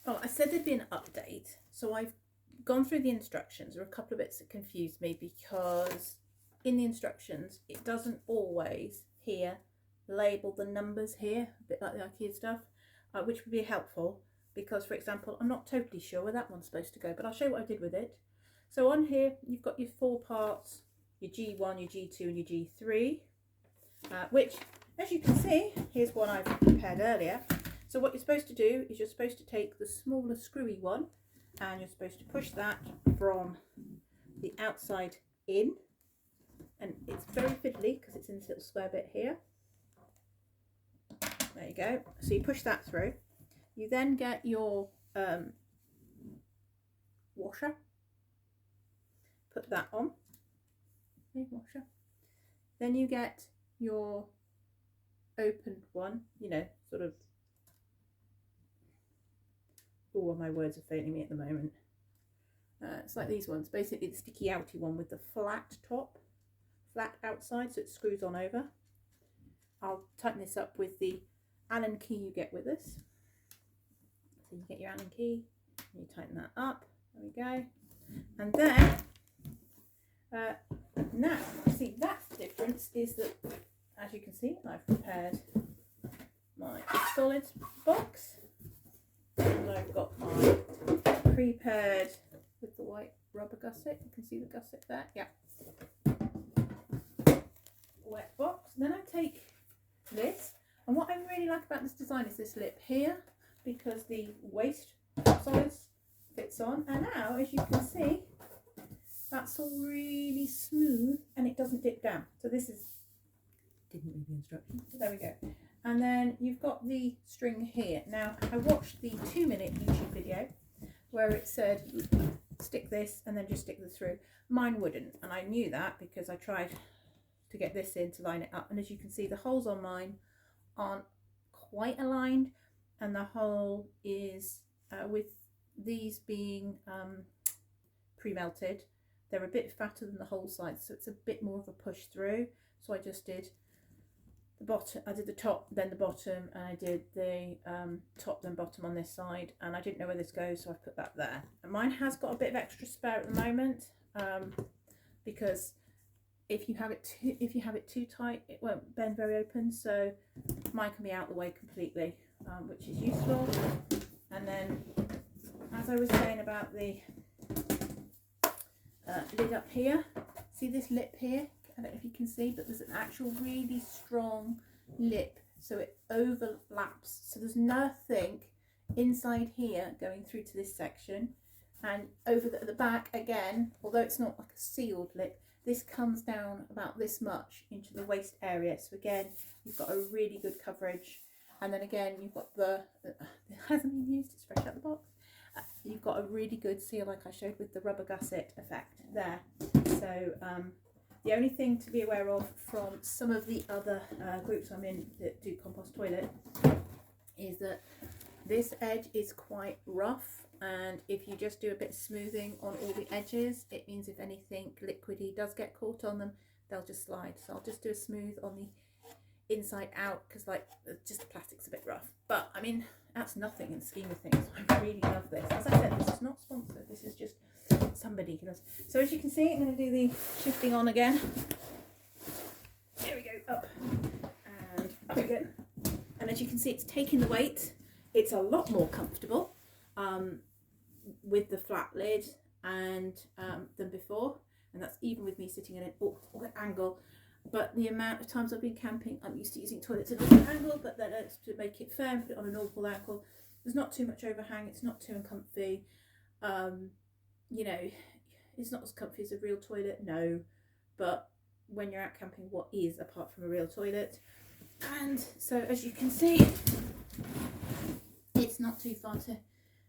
Well, I said there'd be an update, so I've gone through the instructions. There are a couple of bits that confused me because in the instructions it doesn't always here label the numbers here, a bit like the IKEA stuff, which would be helpful because, for example, I'm not totally sure where that one's supposed to go, but I'll show you what I did with it. So on here you've got your 4 parts, your G1, your G2 and your G3, which, as you can see, here's one I've prepared earlier. So what you're supposed to do is you're supposed to take the smaller screwy one and you're supposed to push that from the outside in, and it's very fiddly because it's in this little square bit here. There you go. So you push that through. You then get your washer, put that on, washer. Then you get your opened one, you know, sort of, oh, my words are failing me at the moment. It's like these ones, basically the sticky outy one with the flat top, flat outside, so it screws on over. I'll tighten this up with the Allen key you get with this. So you get your Allen key, and you tighten that up, there we go. And then, now, see, that's the difference, is that, as you can see, I've prepared my solids box. And I've got my prepared with the white rubber gusset. You can see the gusset there. Yeah. Wet box. Then I take this, and what I really like about this design is this lip here, because the waste solids fits on. And now, as you can see, that's all really smooth and it doesn't dip down. So this is, didn't read the instructions. There we go. And then you've got the string here. Now, I watched the 2-minute YouTube video where it said stick this and then just stick this through. Mine wouldn't, and I knew that because I tried to get this in to line it up. And as you can see, the holes on mine aren't quite aligned, and the hole is, with these being pre-melted, they're a bit fatter than the whole side, so it's a bit more of a push through. So I just did the bottom, I did the top then the bottom, and I did the top then bottom on this side, and I didn't know where this goes, so I put that there. And mine has got a bit of extra spare at the moment, because if you have it too tight, it won't bend very open, so mine can be out the way completely, which is useful. And then, as I was saying about the lid up here, see this lip here? I don't know if you can see, but there's an actual really strong lip, so it overlaps, so there's nothing inside here going through to this section. And over the back again, although it's not like a sealed lip, this comes down about this much into the waist area, so again you've got a really good coverage. And then again you've got the it hasn't been used, it's fresh out the box. You've got a really good seal, like I showed with the rubber gusset effect there. So the only thing to be aware of from some of the other groups I'm in that do compost toilet is that this edge is quite rough, and if you just do a bit of smoothing on all the edges, it means if anything liquidy does get caught on them, they'll just slide. So I'll just do a smooth on the inside out, because like just the plastic's a bit rough, but I mean that's nothing in the scheme of things. I really love this. As I said, this is not sponsored, this is just somebody can. So as you can see, I'm going to do the shifting on again. There we go, up and up again. And as you can see, it's taking the weight. It's a lot more comfortable with the flat lid and than before, and that's even with me sitting in an awkward angle. But the amount of times I've been camping, I'm used to using toilets at an awkward angle, but then to make it firm, put it on an awkward angle. There's not too much overhang, it's not too uncomfy. You know, it's not as comfy as a real toilet, no, but when you're out camping, what is apart from a real toilet? And so as you can see, it's not too far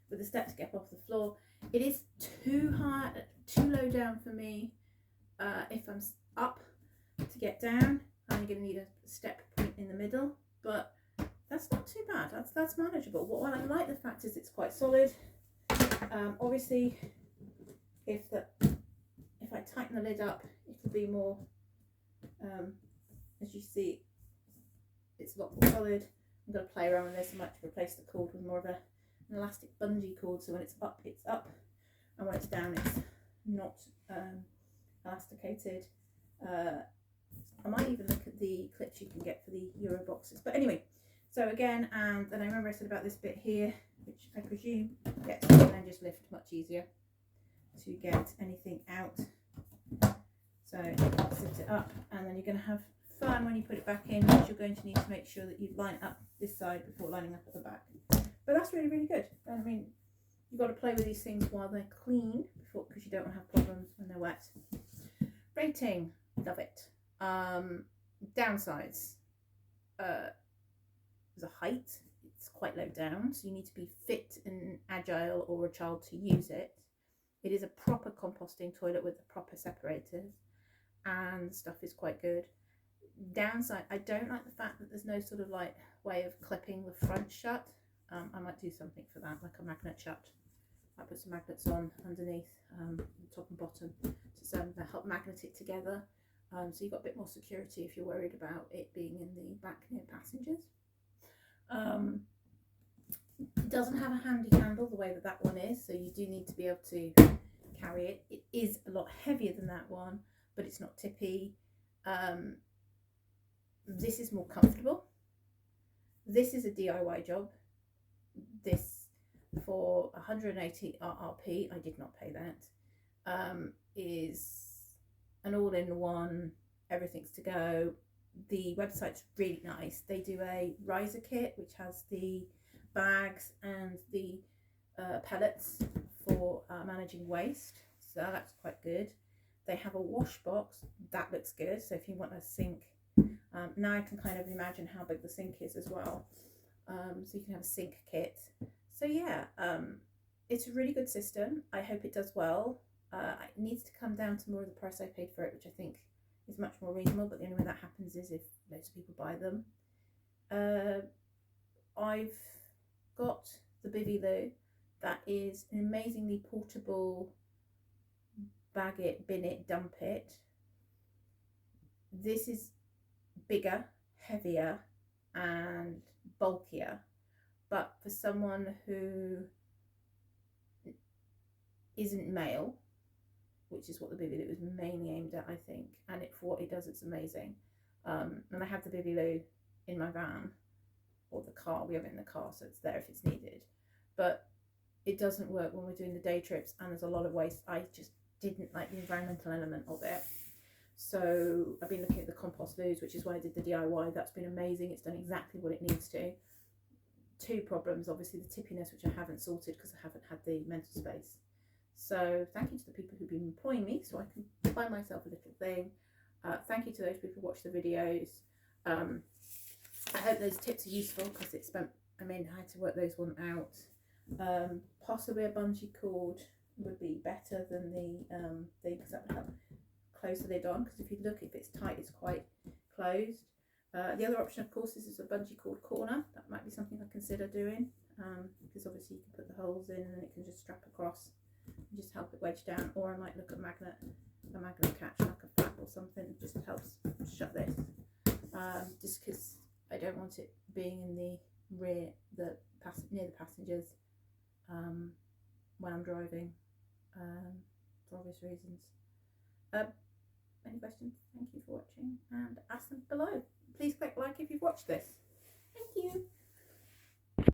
with the steps to get off the floor. It is too high, too low down for me. If I'm up to get down, I'm going to need a step point in the middle, but that's not too bad. That's manageable. What I like the fact is it's quite solid. Obviously, if I tighten the lid up, it'll be more. As you see, it's a lot more solid. I'm going to play around with this. I might replace the cord with more of a an elastic bungee cord, so when it's up, and when it's down, it's not elasticated. I might even look at the clips you can get for the Euro boxes. But anyway, so again, and then I remember I said about this bit here, which I presume gets and then just lift much easier to get anything out. So sit it up, and then you're going to have fun when you put it back in, because you're going to need to make sure that you line up this side before lining up at the back. But that's really, really good. I mean, you've got to play with these things while they're clean, because you don't want to have problems when they're wet. Rating, love it. Downsides, the height, it's quite low down, so you need to be fit and agile or a child to use it. It is a proper composting toilet with the proper separators, and stuff is quite good. Downside, I don't like the fact that there's no sort of like way of clipping the front shut. I might do something for that, like a magnet shut. I put some magnets on underneath, the top and bottom, to help magnet it together. So you've got a bit more security if you're worried about it being in the back near passengers. It doesn't have a handy handle the way that that one is, so you do need to be able to carry it. It is a lot heavier than that one, but it's not tippy. This is more comfortable. This is a DIY job. This, for 180 RRP, I did not pay that, is an all-in-one, everything's to go. The website's really nice. They do a riser kit which has the bags and the pellets for managing waste, so that's quite good. They have a wash box, that looks good, so if you want a sink, now I can kind of imagine how big the sink is as well, so you can have a sink kit. So yeah, it's a really good system. I hope it does well. It needs to come down to more of the price I paid for it, which I think is much more reasonable, but the only way that happens is if loads of people buy them. I've got the Bivy Loo, that is an amazingly portable bag it, bin it, dump it. This is bigger, heavier and bulkier, but for someone who isn't male, which is what the Bivy Loo was mainly aimed at, I think, and for what it does, it's amazing. And I have the Bivy Loo in my van, or the car, we have it in the car, so it's there if it's needed, but it doesn't work when we're doing the day trips and there's a lot of waste. I just didn't like the environmental element of it. So I've been looking at the compost loos, which is why I did the DIY. That's been amazing. It's done exactly what it needs to. Two problems, obviously the tippiness, which I haven't sorted because I haven't had the mental space. So thank you to the people who've been employing me so I can buy myself a little thing. Thank you to those people who watch the videos. I hope those tips are useful, because I had to work those one out. Possibly a bungee cord would be better than the thing, because that would help close the lid on, because if you look, if it's tight, it's quite closed. The other option, of course, is a bungee cord corner. That might be something I consider doing, because obviously you can put the holes in and then it can just strap across and just help it wedge down. Or I might look at a magnet catch, like a flap or something, just helps shut this, just because I don't want it being in the rear, near the passengers when I'm driving, for obvious reasons. Any questions? Thank you for watching, and ask them below. Please click like if you've watched this. Thank you.